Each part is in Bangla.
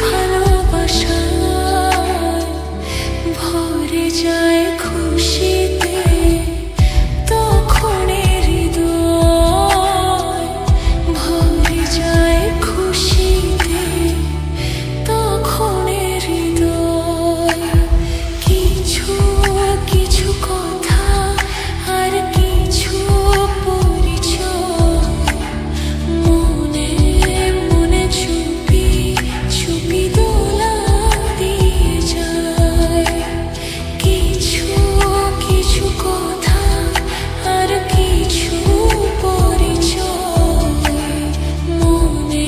ভালোবাসায় ভরে যায় খুশিতে, তখন হৃদয় ভরে যায় খুশিতে, তখন হৃদয় কিছু কিছু কথা আর কিছু পরিচয় মনে মনে চুপি চুপি দোলা দিয়ে যায়। কিছু কিছু কথা আর কিছু পরিচয় মনে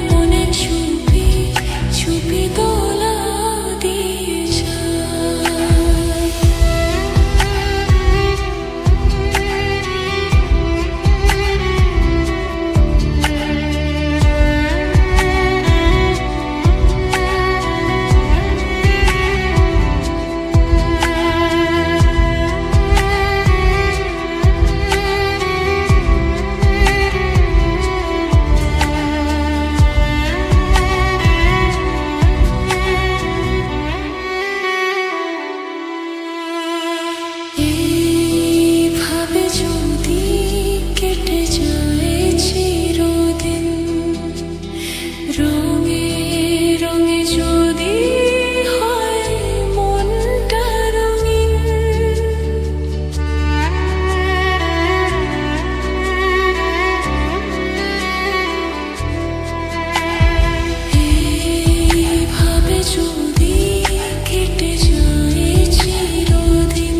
মনে চুপি চুপি দোলা দিয়ে যায়। এইভাবে যদি কেটে যায় চিরদিন, রঙে রঙে যদি হয় মনটা রঙিন, এইভাবে যদি কেটে যায় চিরদিন,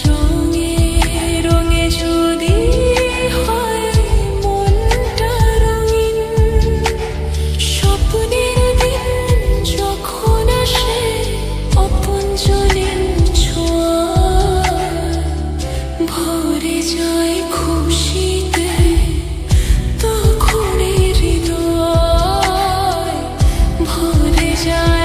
রঙে রঙে যদি হয় মনটা রঙিন, স্বপ্নের দিন যখন আসে আপনজনের ছোঁয়ায় ভরে যায় খুশিতে, তখন হৃদয় ভরে যায়